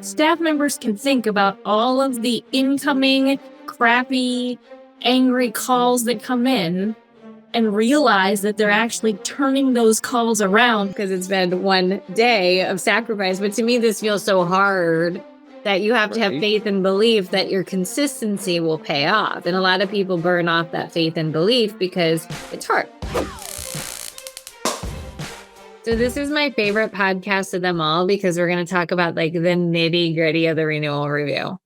staff members can think about all of the incoming, crappy, angry calls that come in and realize that they're actually turning those calls around. Because it's been one day of sacrifice. But to me, this feels so hard that you have to have faith and belief that your consistency will pay off. And a lot of people burn off that faith and belief because it's hard. So this is my favorite podcast of them all because we're going to talk about like the nitty gritty of the renewal review.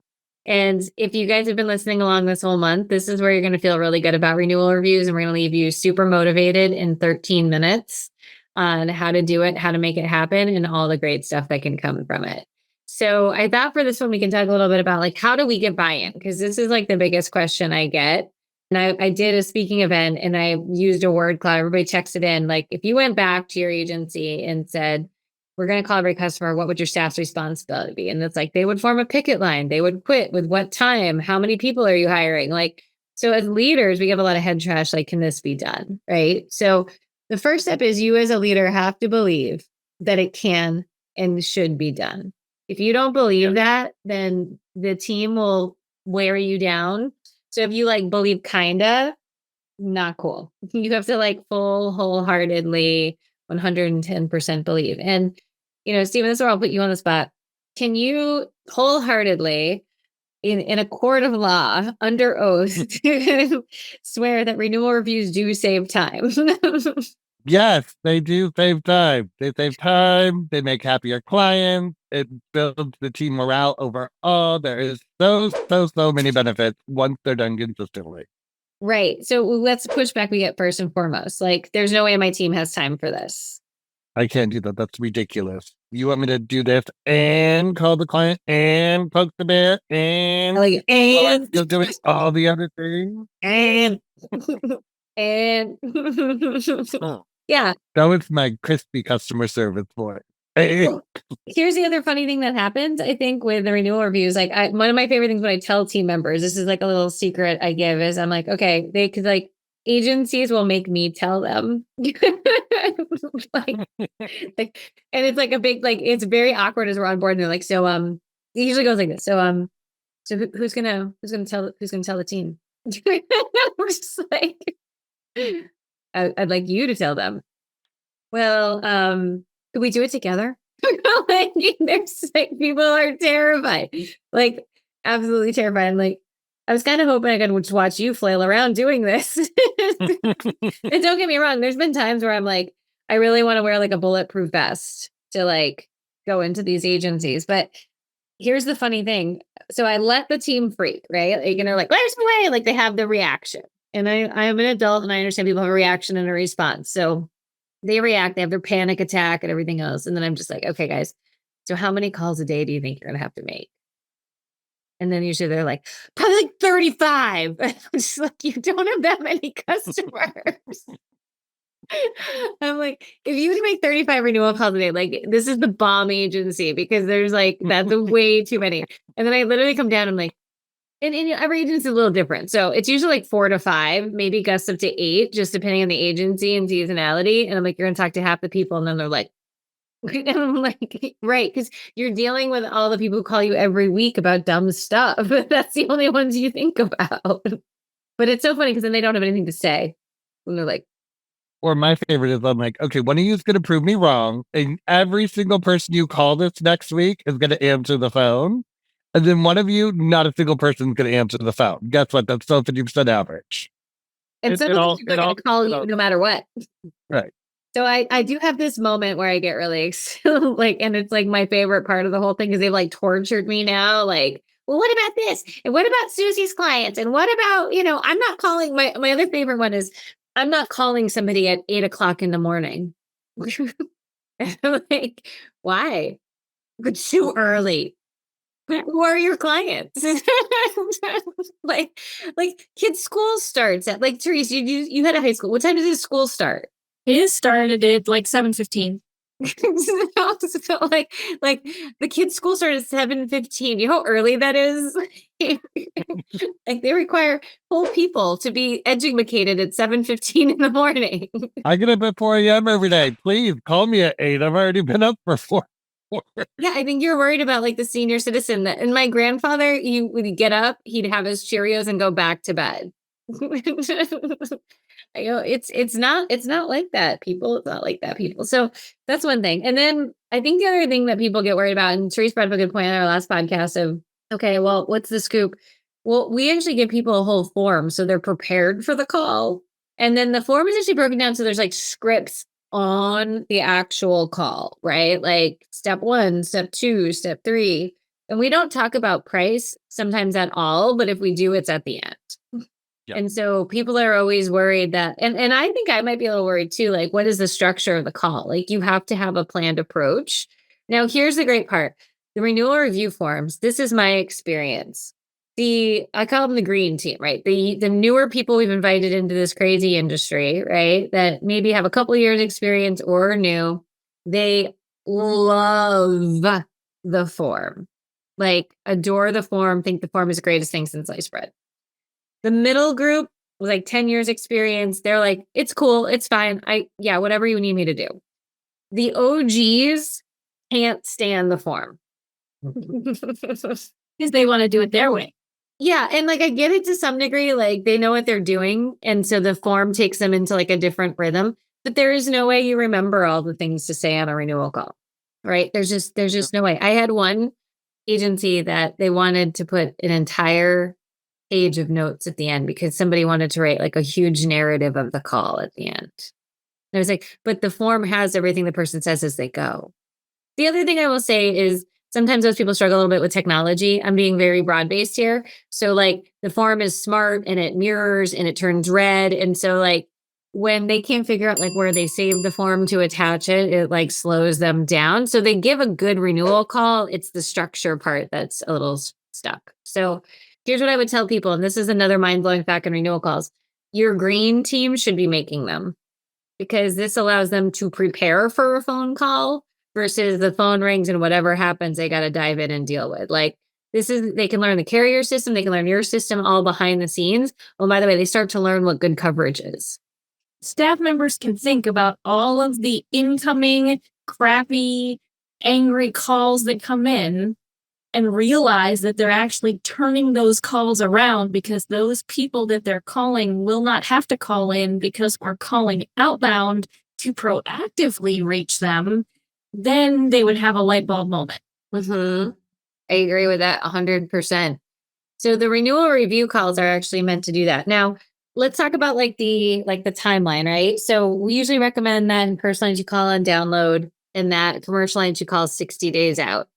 And if you guys have been listening along this whole month, this is where you're going to feel really good about renewal reviews. And we're going to leave you super motivated in 13 minutes on how to do it, how to make it happen, and all the great stuff that can come from it. So I thought for this one, we can talk a little bit about like, how do we get buy-in? Because this is like the biggest question I get. And I did a speaking event and I used a word cloud. Everybody checks it in. Like if you went back to your agency and said, we're going to call every customer, what would your staff's responsibility be? And it's like, they would form a picket line. They would quit with what time? How many people are you hiring? Like, so as leaders, we have a lot of head trash. Like, can this be done? Right. So the first step is you as a leader have to believe that it can and should be done. If you don't believe that, then the team will wear you down. So if you like believe kinda, not cool. You have to like full wholeheartedly 110% believe. And Stephen, this is where I'll put you on the spot. Can you wholeheartedly in a court of law under oath swear that renewal reviews do save time? Yes, they do save time. They save time. They make happier clients. It builds the team morale overall. There is so many benefits once they're done consistently. Right. So let's push back we get first and foremost. Like, there's no way my team has time for this. I can't do that. That's ridiculous. You want me to do this and call the client and poke the bear and you're doing all the other things and yeah. That was my crispy customer service voice. Here's the other funny thing that happens, I think, with the renewal reviews. Like, one of my favorite things when I tell team members, this is like a little secret I give, is I'm like, okay, because like agencies will make me tell them. like, and it's like a big, like, it's very awkward as we're on board. And they're like, so, it usually goes like this. So who's gonna tell the team? We're just like, I'd like you to tell them. Well, could we do it together? Like, there's like people are terrified, like absolutely terrified. I'm like, I was kind of hoping I could just watch you flail around doing this. And don't get me wrong, there's been times where I'm like, I really want to wear like a bulletproof vest to like go into these agencies. But here's the funny thing. So I let the team freak, right? Like, and they're like, where's the way? Like they have the reaction. And I'm an adult and I understand people have a reaction and a response. So they react, they have their panic attack and everything else. And then I'm just like, okay, guys, so how many calls a day do you think you're going to have to make? And then usually they're like, probably like 35. I'm just like, you don't have that many customers. I'm like, if you would make 35 renewal calls a day, like this is the bomb agency because there's like, that's way too many. And then I literally come down and like, and every agency is a little different. So it's usually like 4 to 5, maybe gusts up to 8, just depending on the agency and seasonality. And I'm like, you're going to talk to half the people. And then they're like, and I'm like, right. Because you're dealing with all the people who call you every week about dumb stuff. That's the only ones you think about. But it's so funny because then they don't have anything to say. And they're like, or my favorite is I'm like, okay, one of you is going to prove me wrong. And every single person you call this next week is going to answer the phone. And then one of you, not a single person is going to answer the phone. Guess what? That's still 50% average. And some of them are going to call you no matter what. Right. So I do have this moment where I get really like, and it's like my favorite part of the whole thing is they've like tortured me now. Like, well, what about this? And what about Susie's clients? And what about, I'm not calling my other favorite one is I'm not calling somebody at 8 o'clock in the morning. And I'm like, why? It's too early. Who are your clients? like kids' school starts at like Therese. You had a high school. What time does his school start? It started at like 7:15. So like the kids' school started at 7:15. You know how early that is? Like they require whole people to be educated at 7:15 in the morning. I get up at 4 a.m. every day. Please call me at 8. I've already been up for 4. Yeah, I think you're worried about like the senior citizen. And my grandfather, would get up, he'd have his Cheerios and go back to bed. I go, it's not like that, people. It's not like that, people. So that's one thing. And then I think the other thing that people get worried about, and Therese brought up a good point on our last podcast of, okay, well, what's the scoop? Well, we actually give people a whole form so they're prepared for the call. And then the form is actually broken down so there's like scripts on the actual call, right? Like step 1, step 2, step 3. And we don't talk about price sometimes at all, but if we do, it's at the end. Yeah. And so people are always worried that, and I think I might be a little worried too, like what is the structure of the call? Like you have to have a planned approach. Now, here's the great part. The renewal review forms, this is my experience. I call them the green team, right? The newer people we've invited into this crazy industry, right? That maybe have a couple of years experience or are new. They love the form, like adore the form, think the form is the greatest thing since sliced bread. The middle group with like 10 years experience, they're like, it's cool, it's fine. Whatever you need me to do. The OGs can't stand the form. Because they want to do it their way. Yeah, and like I get it to some degree, like they know what they're doing, and so the form takes them into like a different rhythm. But there is no way you remember all the things to say on a renewal call, right? There's just no way. I had one agency that they wanted to put an entire page of notes at the end because somebody wanted to write like a huge narrative of the call at the end. And I was like, but the form has everything the person says as they go. The other thing I will say is sometimes those people struggle a little bit with technology. I'm being very broad-based here. So like the form is smart and it mirrors and it turns red. And so like when they can't figure out like where they save the form to attach it, it like slows them down. So they give a good renewal call. It's the structure part that's a little stuck. So here's what I would tell people, and this is another mind-blowing fact in renewal calls. Your green team should be making them because this allows them to prepare for a phone call versus the phone rings and whatever happens, they got to dive in and deal with. Like they can learn the carrier system, they can learn your system all behind the scenes. Oh, by the way, they start to learn what good coverage is. Staff members can think about all of the incoming, crappy, angry calls that come in and realize that they're actually turning those calls around because those people that they're calling will not have to call in because we're calling outbound to proactively reach them. Then they would have a light bulb moment. Mm-hmm. I agree with that 100%. So the renewal review calls are actually meant to do that. Now, let's talk about like the timeline, right? So we usually recommend that in personal lines you call on download and that commercial lines you call 60 days out.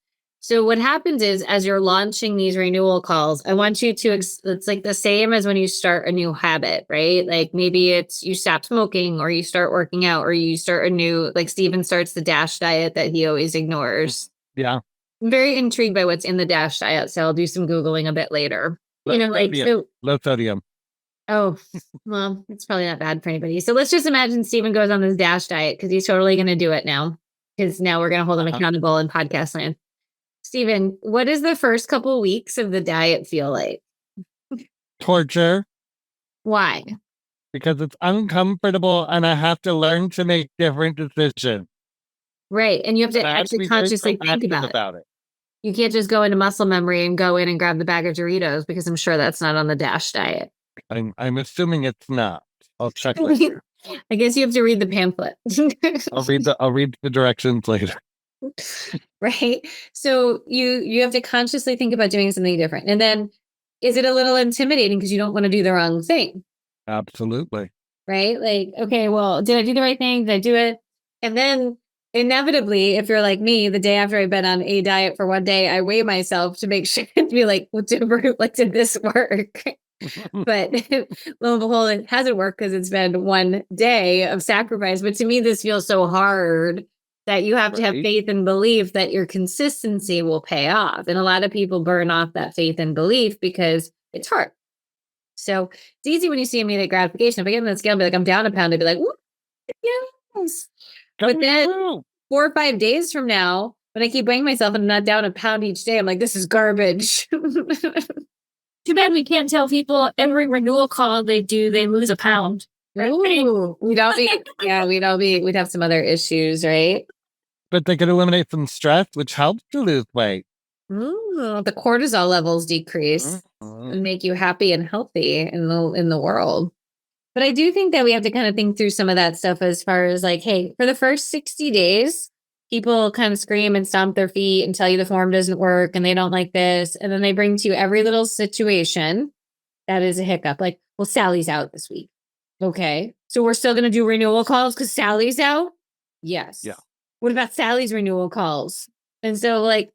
So what happens is as you're launching these renewal calls, I want you to, it's like the same as when you start a new habit, right? Like maybe it's you stop smoking or you start working out or you start a new, like Steven starts the DASH diet that he always ignores. Yeah. I'm very intrigued by what's in the DASH diet, so I'll do some Googling a bit later. Low sodium. Oh, well, it's probably not bad for anybody. So let's just imagine Steven goes on this DASH diet because he's totally going to do it now because now we're going to hold him accountable in podcast land. Steven, what does the first couple of weeks of the diet feel like? Torture. Why? Because it's uncomfortable and I have to learn to make different decisions. Right. And you have to actually consciously think about it. You can't just go into muscle memory and go in and grab the bag of Doritos because I'm sure that's not on the DASH diet. I'm assuming it's not. I'll check later. I guess you have to read the pamphlet. I'll read the directions later. Right. So you have to consciously think about doing something different. And then is it a little intimidating because you don't want to do the wrong thing? Absolutely. Right? Like, okay, well, did I do the right thing? Did I do it? And then inevitably, if you're like me, the day after I've been on a diet for one day, I weigh myself to make sure to be like, well, did this work? But lo and behold, it hasn't worked because it's been one day of sacrifice. But to me, this feels so hard that you have to have faith and belief that your consistency will pay off. And a lot of people burn off that faith and belief because it's hard. So it's easy when you see immediate gratification. If I get on the scale and be like, I'm down a pound, I'd be like, yes. But then 4 or 5 days from now, when I keep weighing myself and I'm not down a pound each day, I'm like, this is garbage. Too bad we can't tell people every renewal call they do, they lose a pound. Ooh, we'd have some other issues, right? but they can eliminate some stress, which helps to lose weight. Ooh, the cortisol levels decrease and make you happy and healthy in the world. But I do think that we have to kind of think through some of that stuff as far as like, hey, for the first 60 days, people kind of scream and stomp their feet and tell you the form doesn't work and they don't like this. And then they bring to you every little situation that is a hiccup. Like, well, Sally's out this week. Okay. So we're still going to do renewal calls because Sally's out? Yes. Yeah. What about Sally's renewal calls? And so like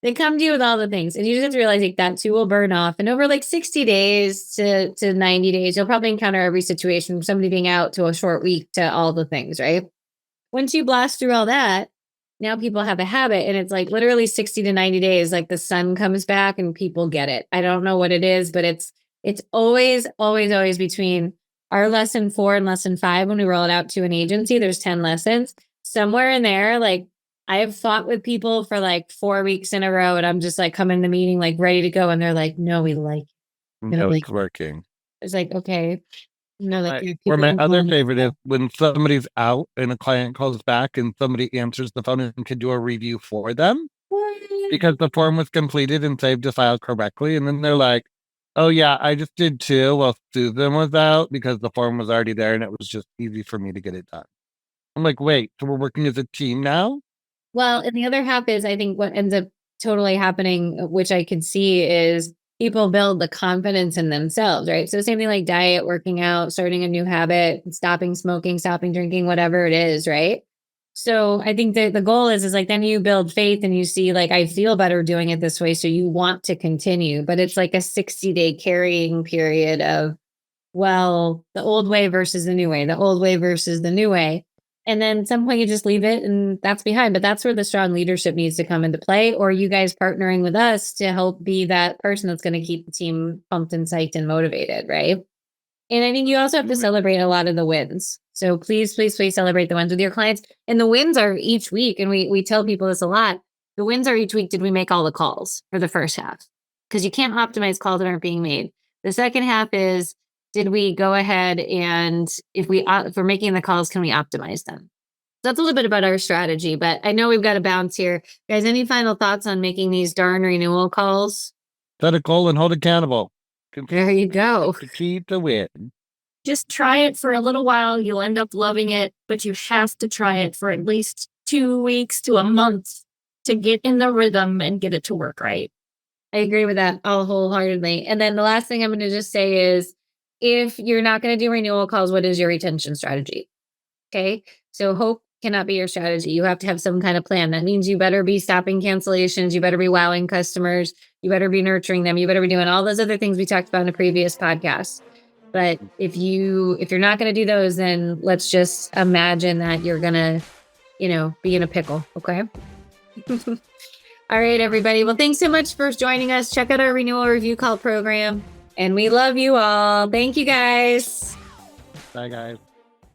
they come to you with all the things and you just have to realize like that too will burn off. And over like 60 days to 90 days, you'll probably encounter every situation from somebody being out to a short week to all the things, right? Once you blast through all that, now people have a habit and it's like literally 60 to 90 days, like the sun comes back and people get it. I don't know what it is, but it's always, always, always between our lesson 4 and lesson 5. When we roll it out to an agency, there's 10 lessons somewhere in there. Like I have fought with people for like 4 weeks in a row and I'm just like coming to the meeting, like ready to go. And they're like, no, we like it. No, like, it's working. It's like, okay. No, like Or my other favorite is when somebody's out and a client calls back and somebody answers the phone and can do a review for them because the form was completed and saved the file correctly. And then they're like, oh yeah, I just did 2 while Susan was out because the form was already there and it was just easy for me to get it done. I'm like, wait, so we're working as a team now? Well, and the other half is I think what ends up totally happening, which I could see, is people build the confidence in themselves, right? So same thing like diet, working out, starting a new habit, stopping smoking, stopping drinking, whatever it is, right? So I think that the goal is like then you build faith and you see like I feel better doing it this way, so you want to continue. But it's like a 60-day carrying period of, well, the old way versus the new way, the old way versus the new way. And then at some point you just leave it and that's behind. But that's where the strong leadership needs to come into play, or you guys partnering with us to help be that person that's going to keep the team pumped and psyched and motivated, right? And I think you also have to celebrate a lot of the wins. So please, please, please celebrate the wins with your clients. And the wins are each week. And we tell people this a lot. The wins are each week. Did we make all the calls for the first half? Because you can't optimize calls that aren't being made. The second half is, did we go ahead and if we're making the calls, can we optimize them? So that's a little bit about our strategy, but I know we've got to bounce here. Guys, any final thoughts on making these darn renewal calls? Set a goal and hold accountable. There you go. The key to win. Just try it for a little while. You'll end up loving it, but you have to try it for at least 2 weeks to a month to get in the rhythm and get it to work right. I agree with that all wholeheartedly. And then the last thing I'm going to just say is, if you're not going to do renewal calls, what is your retention strategy? Okay. So hope cannot be your strategy. You have to have some kind of plan. That means you better be stopping cancellations. You better be wowing customers. You better be nurturing them. You better be doing all those other things we talked about in a previous podcast. But if you're not going to do those, then let's just imagine that you're going to, be in a pickle. Okay. All right, everybody. Well, thanks so much for joining us. Check out our renewal review call program. And we love you all. Thank you, guys. Bye, guys.